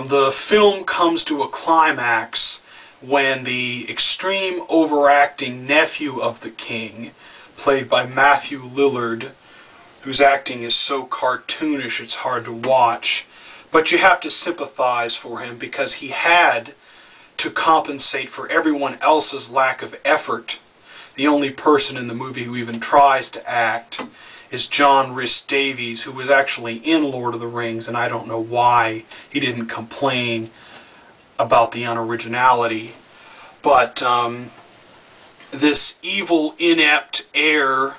The film comes to a climax when the extreme overacting nephew of the king, played by Matthew Lillard, whose acting is so cartoonish it's hard to watch, but you have to sympathize for him because he had to compensate for everyone else's lack of effort. The only person in the movie who even tries to act is John Rhys Davies, who was actually in Lord of the Rings, and I don't know why he didn't complain about the unoriginality. But this evil, inept heir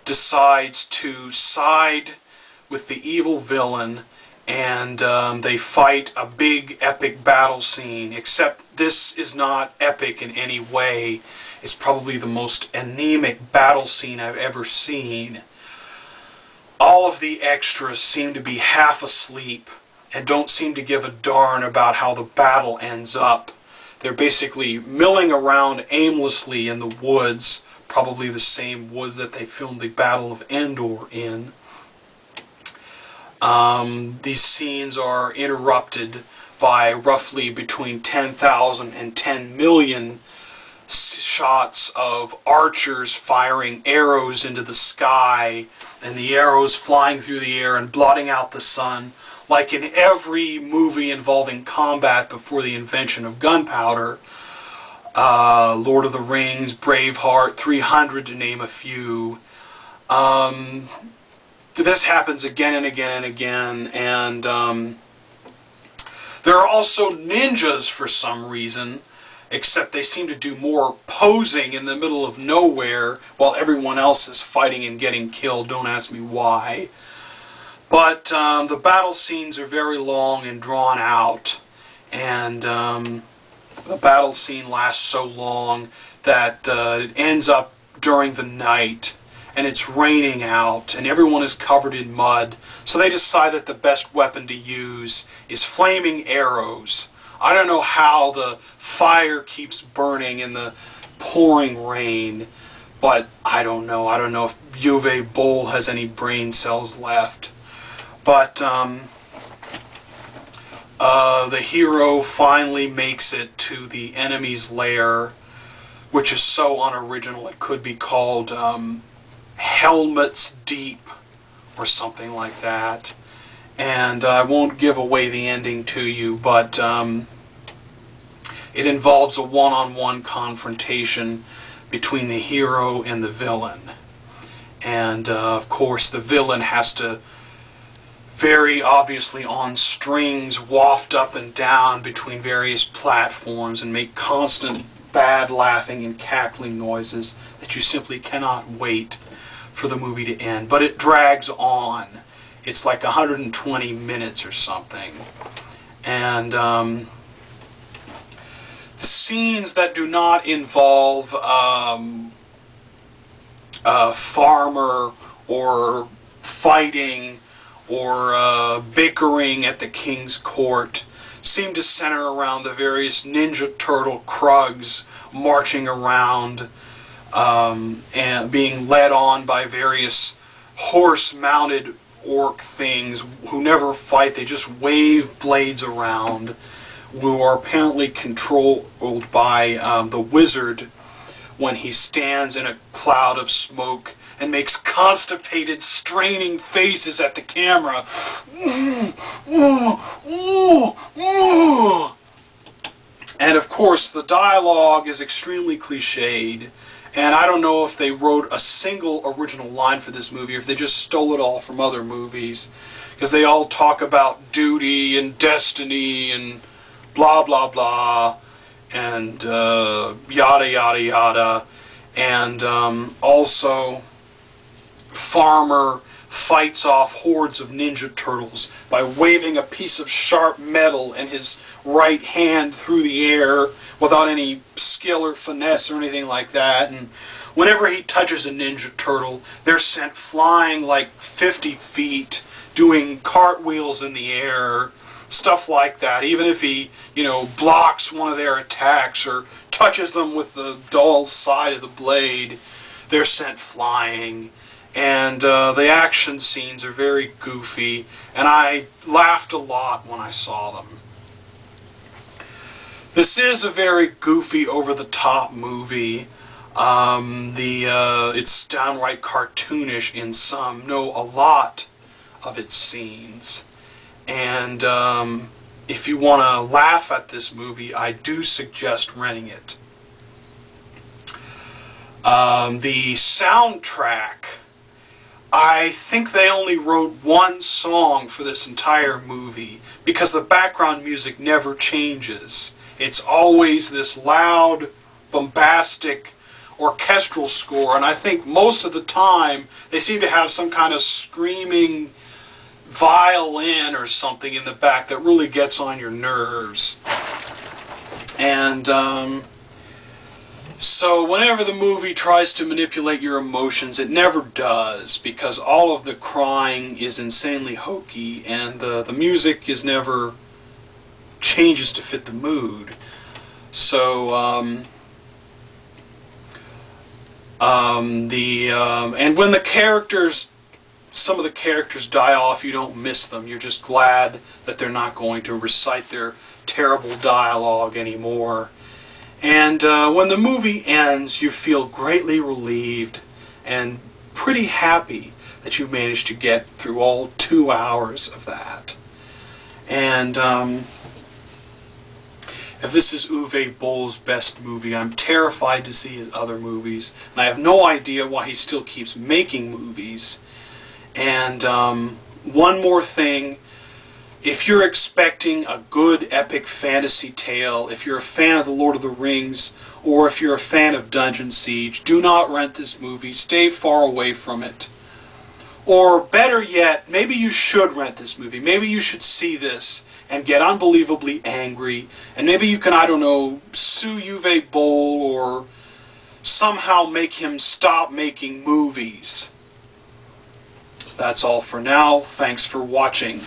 decides to side with the evil villain, and they fight a big epic battle scene, except this is not epic in any way. It's probably the most anemic battle scene I've ever seen. All of the extras seem to be half asleep and don't seem to give a darn about how the battle ends up. They're basically milling around aimlessly in the woods, probably the same woods that they filmed the Battle of Endor in. These scenes are interrupted by roughly between 10,000 and 10 million shots of archers firing arrows into the sky, and the arrows flying through the air and blotting out the sun, like in every movie involving combat before the invention of gunpowder. Lord of the Rings, Braveheart, 300 to name a few. This happens again and again and again, and there are also ninjas for some reason, except they seem to do more posing in the middle of nowhere while everyone else is fighting and getting killed. Don't ask me why. But the battle scenes are very long and drawn out, and the battle scene lasts so long that it ends up during the night, and it's raining out, and everyone is covered in mud, so they decide that the best weapon to use is flaming arrows. I don't know how the fire keeps burning in the pouring rain, but I don't know. I don't know if Uwe Boll has any brain cells left. But the hero finally makes it to the enemy's lair, which is so unoriginal it could be called Helmet's Deep or something like that. And I won't give away the ending to you, but it involves a one-on-one confrontation between the hero and the villain. And of course the villain has to, very obviously on strings, waft up and down between various platforms and make constant bad laughing and cackling noises that you simply cannot wait for the movie to end. But it drags on. It's like 120 minutes or something. And scenes that do not involve farmer or fighting or bickering at the king's court seem to center around the various Ninja Turtle Krugs marching around and being led on by various horse-mounted orc things who never fight. They just wave blades around, who are apparently controlled by the wizard when he stands in a cloud of smoke and makes constipated, straining faces at the camera. And of course, the dialogue is extremely cliched, and I don't know if they wrote a single original line for this movie, or if they just stole it all from other movies, because they all talk about duty and destiny and blah blah blah, and yada yada yada, and also Farmer fights off hordes of Ninja Turtles by waving a piece of sharp metal in his right hand through the air without any skill or finesse or anything like that. And whenever he touches a Ninja Turtle, they're sent flying like 50 feet, doing cartwheels in the air, stuff like that. Even if he, you know, blocks one of their attacks or touches them with the dull side of the blade, they're sent flying. and the action scenes are very goofy, and I laughed a lot when I saw them. This is a very goofy, over-the-top movie. It's downright cartoonish in some, no, a lot of its scenes. And if you want to laugh at this movie, I do suggest renting it. The soundtrack, I think they only wrote one song for this entire movie because the background music never changes. It's always this loud, bombastic, orchestral score, and I think most of the time they seem to have some kind of screaming violin or something in the back that really gets on your nerves. And so whenever the movie tries to manipulate your emotions, it never does, because all of the crying is insanely hokey, and the music is never changes to fit the mood. So and when the characters, some of the characters die off, you don't miss them. You're just glad that they're not going to recite their terrible dialogue anymore. And when the movie ends, you feel greatly relieved and pretty happy that you managed to get through all 2 hours of that. And if this is Uwe Boll's best movie, I'm terrified to see his other movies. And I have no idea why he still keeps making movies. And one more thing, if you're expecting a good epic fantasy tale, if you're a fan of The Lord of the Rings, or if you're a fan of Dungeon Siege, do not rent this movie. Stay far away from it. Or better yet, maybe you should rent this movie. Maybe you should see this and get unbelievably angry, and maybe you can, I don't know, sue Uwe Boll or somehow make him stop making movies. That's all for now. Thanks for watching.